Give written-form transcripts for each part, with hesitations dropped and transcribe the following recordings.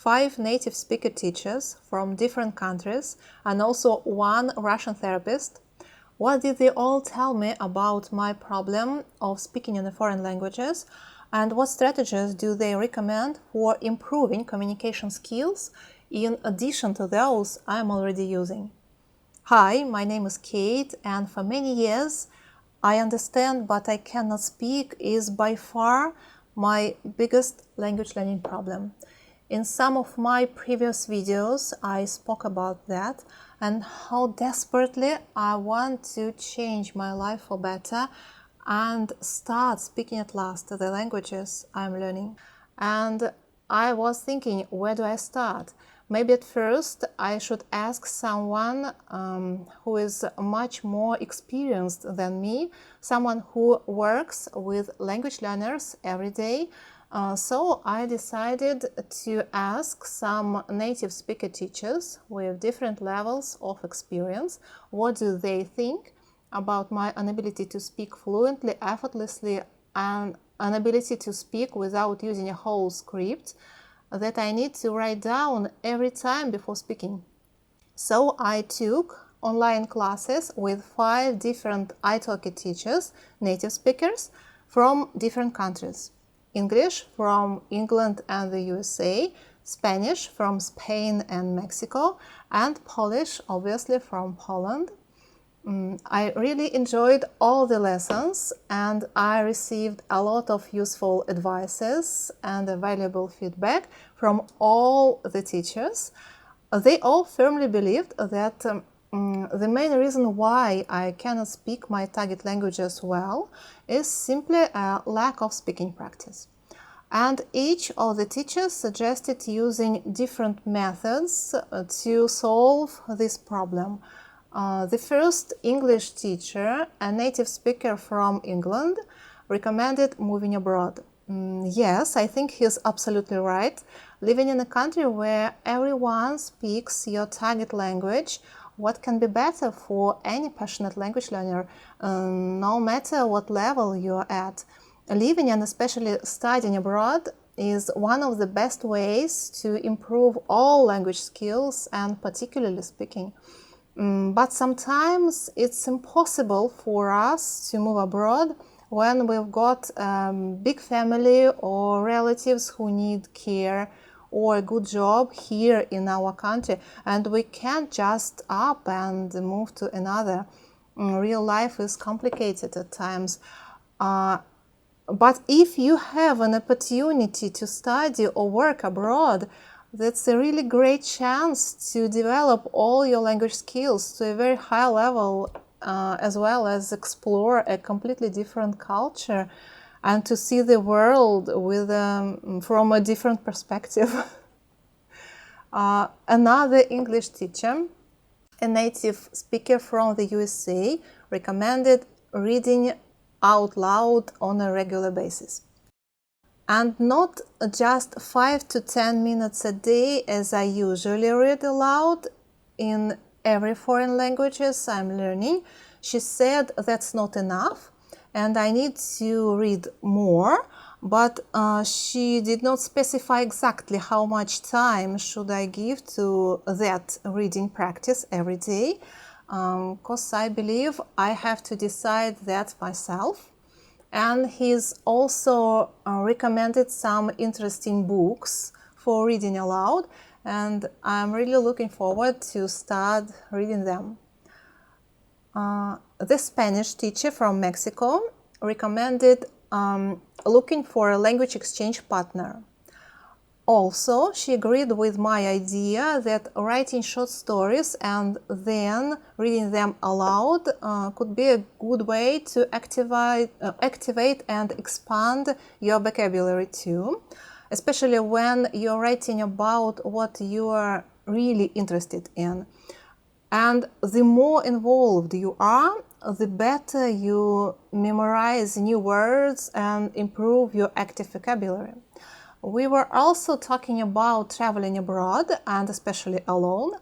5 native speaker teachers from different countries and also 1 Russian therapist. What did they all tell me about my problem of speaking in the foreign languages, and what strategies do they recommend for improving communication skills in addition to those I'm already using? Hi, my name is Kate, and for many years I understand but I cannot speak is by far my biggest language learning problem. In some of my previous videos I spoke about that and how desperately I want to change my life for better and start speaking at last the languages I'm learning. And I was thinking, where do I start? Maybe at first I should ask someone who is much more experienced than me, someone who works with language learners every day. So I decided to ask some native speaker teachers with different levels of experience, what do they think about my inability to speak fluently, effortlessly, and an ability to speak without using a whole script that I need to write down every time before speaking. So I took online classes with 5 different italki teachers, native speakers from different countries. English from England and the USA, Spanish from Spain and Mexico, and Polish obviously from Poland. I really enjoyed all the lessons and I received a lot of useful advices and valuable feedback from all the teachers. They all firmly believed that the main reason why I cannot speak my target languages well is simply a lack of speaking practice. And each of the teachers suggested using different methods to solve this problem. The first English teacher, a native speaker from England, recommended moving abroad. Yes, I think he's absolutely right. Living in a country where everyone speaks your target language, what can be better for any passionate language learner, no matter what level you're at? Living and especially studying abroad is one of the best ways to improve all language skills and particularly speaking. But sometimes it's impossible for us to move abroad when we've got a big family or relatives who need care or a good job here in our country, and we can't just up and move to another. Real life is complicated at times. But if you have an opportunity to study or work abroad, that's a really great chance to develop all your language skills to a very high level, as well as explore a completely different culture and to see the world with from a different perspective. Another English teacher, a native speaker from the USA, recommended reading out loud on a regular basis. And not just 5 to 10 minutes a day as I usually read aloud in every foreign languages I'm learning. She said that's not enough and I need to read more, but she did not specify exactly how much time should I give to that reading practice every day, because I believe I have to decide that myself. And he's also recommended some interesting books for reading aloud, and I'm really looking forward to start reading them. The Spanish teacher from Mexico recommended looking for a language exchange partner. Also, she agreed with my idea that writing short stories and then reading them aloud could be a good way to activate and expand your vocabulary too, especially when you're writing about what you are really interested in. And the more involved you are, the better you memorize new words and improve your active vocabulary. We were also talking about traveling abroad and especially alone,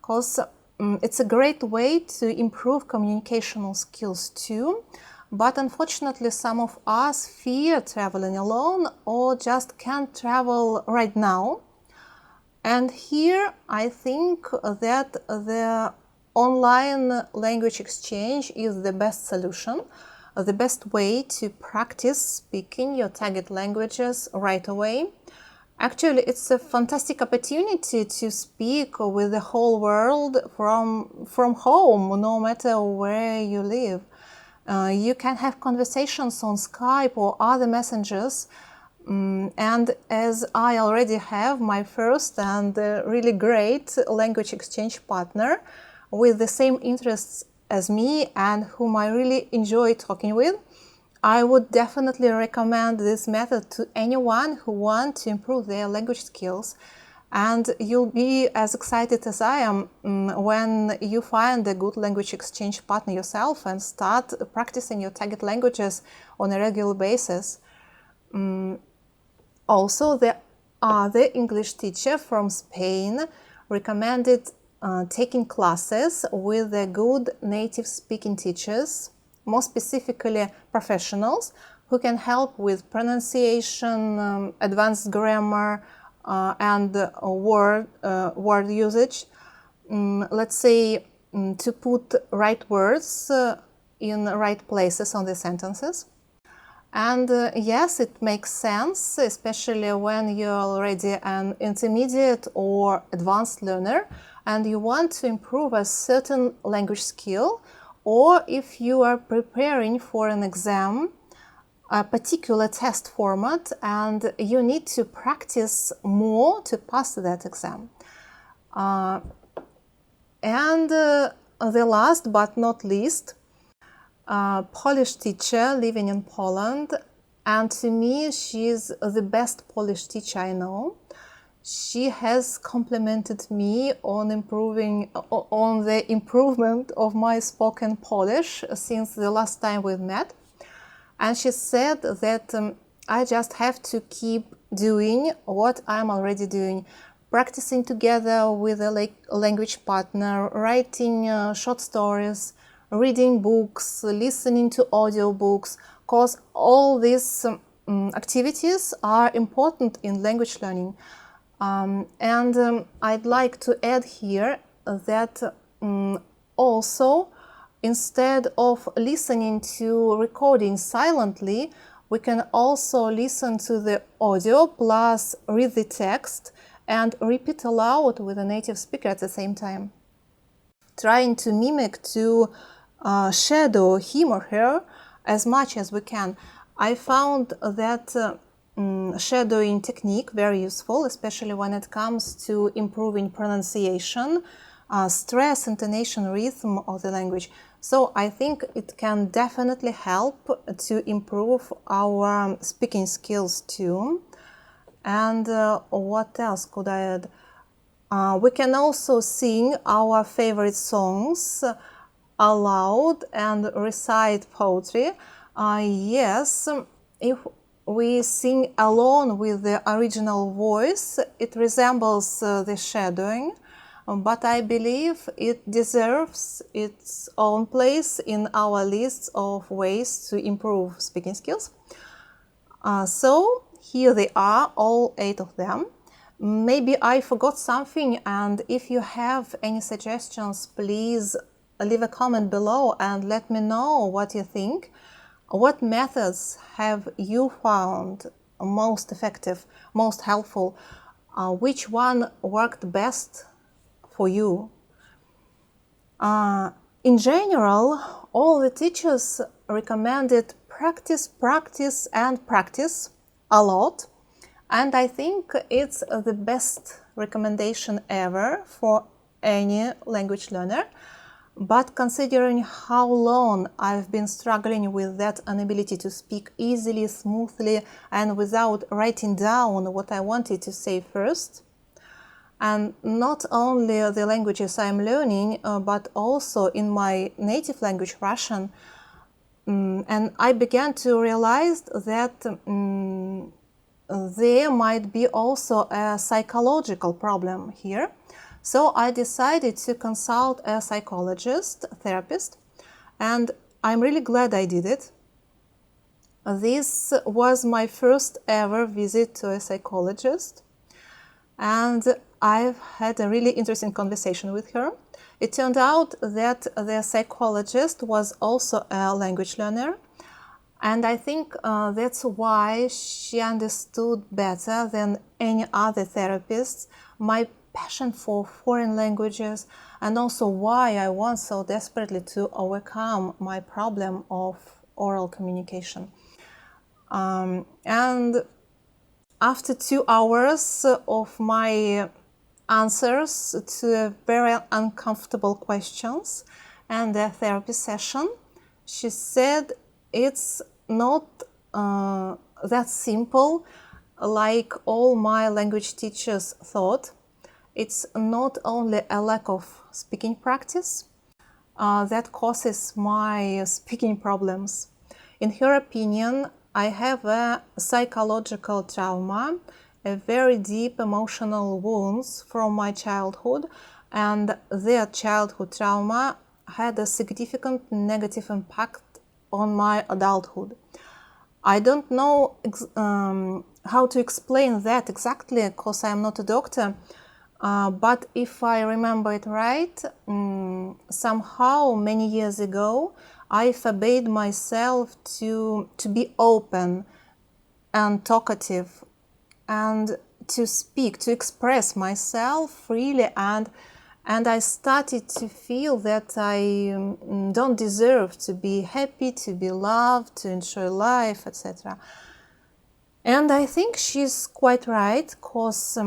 because it's a great way to improve communicational skills too. But unfortunately, some of us fear traveling alone or just can't travel right now. And here I think that the online language exchange is the best solution, the best way to practice speaking your target languages right away. Actually, it's a fantastic opportunity to speak with the whole world from home, no matter where you live. You can have conversations on Skype or other messengers. And as I already have my first and really great language exchange partner with the same interests as me and whom I really enjoy talking with, I would definitely recommend this method to anyone who wants to improve their language skills. And you'll be as excited as I am when you find a good language exchange partner yourself and start practicing your target languages on a regular basis. Also, the other English teacher from Spain recommended taking classes with the good native speaking teachers, more specifically professionals who can help with pronunciation, advanced grammar, and word usage. Let's say to put right words in right places on the sentences. And yes, it makes sense, especially when you're already an intermediate or advanced learner and you want to improve a certain language skill, or if you are preparing for an exam, a particular test format, and you need to practice more to pass that exam. And the last but not least, Polish teacher living in Poland, and to me she's the best Polish teacher I know. She has complimented me on the improvement of my spoken Polish since the last time we met, and she said that I just have to keep doing what I'm already doing, practicing together with a language partner, writing short stories, reading books, listening to audiobooks, because all these activities are important in language learning. I'd like to add here that also, instead of listening to recordings silently, we can also listen to the audio plus read the text and repeat aloud with a native speaker at the same time, trying to mimic to shadow him or her as much as we can. I found that shadowing technique very useful, especially when it comes to improving pronunciation, stress, intonation, rhythm of the language. So I think it can definitely help to improve our speaking skills too. And what else could I add? We can also sing our favorite songs aloud and recite poetry. Yes, if we sing alone with the original voice, it resembles the shadowing, but I believe it deserves its own place in our list of ways to improve speaking skills. So here they are, all 8 of them. Maybe I forgot something, and if you have any suggestions, please leave a comment below and let me know what you think. What methods have you found most effective, most helpful? Which one worked best for you? In general, all the teachers recommended practice, practice, and practice a lot. And I think it's the best recommendation ever for any language learner. But considering how long I've been struggling with that inability to speak easily, smoothly, and without writing down what I wanted to say first, and not only the languages I'm learning, but also in my native language, Russian, and I began to realize that there might be also a psychological problem here. So I decided to consult a psychologist, a therapist, and I'm really glad I did it. This was my first ever visit to a psychologist. and I've had a really interesting conversation with her. It turned out that the psychologist was also a language learner, and I think that's why she understood better than any other therapist my passion for foreign languages, and also why I want so desperately to overcome my problem of oral communication. And after 2 hours of my answers to very uncomfortable questions and a therapy session, she said it's not that simple like all my language teachers thought. It's not only a lack of speaking practice that causes my speaking problems. In her opinion, I have a psychological trauma, a very deep emotional wounds from my childhood, and their childhood trauma had a significant negative impact on my adulthood. I don't know how to explain that exactly because I'm not a doctor, but if I remember it right, somehow many years ago, I forbade myself to be open and talkative and to speak, to express myself freely, and I started to feel that I don't deserve to be happy, to be loved, to enjoy life, etc. And I think she's quite right, because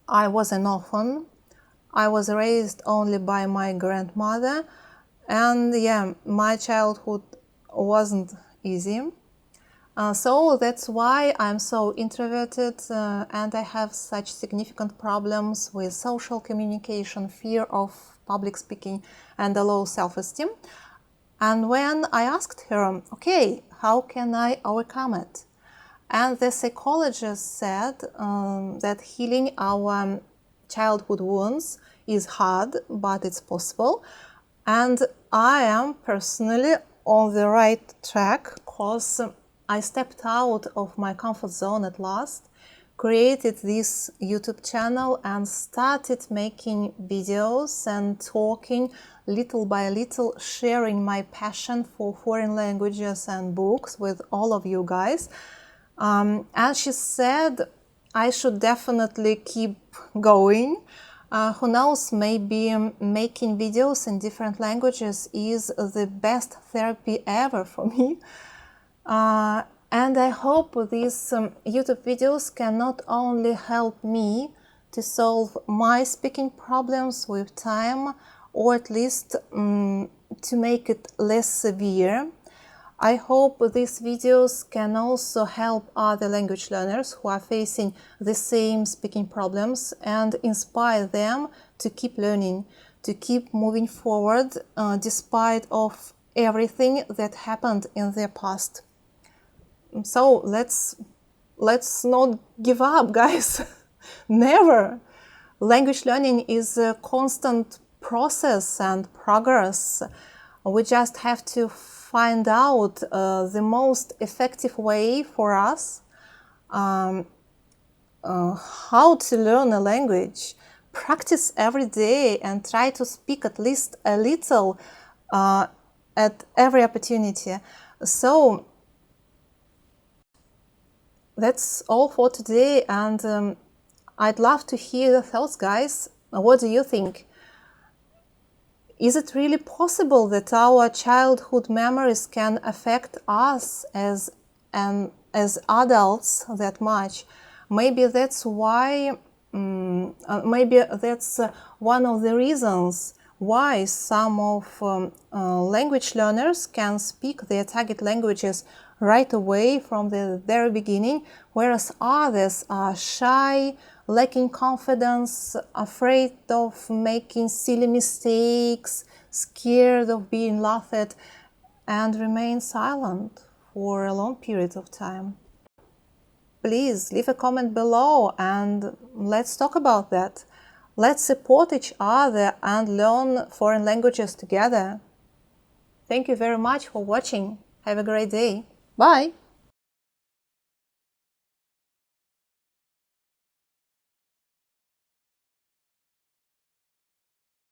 I was an orphan. I was raised only by my grandmother, and yeah, my childhood wasn't easy. So that's why I'm so introverted and I have such significant problems with social communication, fear of public speaking, and a low self-esteem. And when I asked her, okay, how can I overcome it? And the psychologist said that healing our childhood wounds is hard, but it's possible. And I am personally on the right track, because I stepped out of my comfort zone at last, created this YouTube channel and started making videos and talking little by little, sharing my passion for foreign languages and books with all of you guys. And she said I should definitely keep going. Who knows, maybe making videos in different languages is the best therapy ever for me. And I hope these YouTube videos can not only help me to solve my speaking problems with time, or at least to make it less severe. I hope these videos can also help other language learners who are facing the same speaking problems and inspire them to keep learning, to keep moving forward despite of everything that happened in their past. So let's not give up, guys. Never. Language learning is a constant process and progress. We just have to find out the most effective way for us how to learn a language. Practice every day and try to speak at least a little at every opportunity. So that's all for today, and I'd love to hear your thoughts, guys. What do you think? Is it really possible that our childhood memories can affect us as adults that much? Maybe that's why, maybe that's one of the reasons why some of language learners can speak their target languages right away from the very beginning, whereas others are shy, lacking confidence, afraid of making silly mistakes, scared of being laughed at, and remain silent for a long period of time. Please leave a comment below and let's talk about that. Let's support each other and learn foreign languages together. Thank you very much for watching. Have a great day. Bye!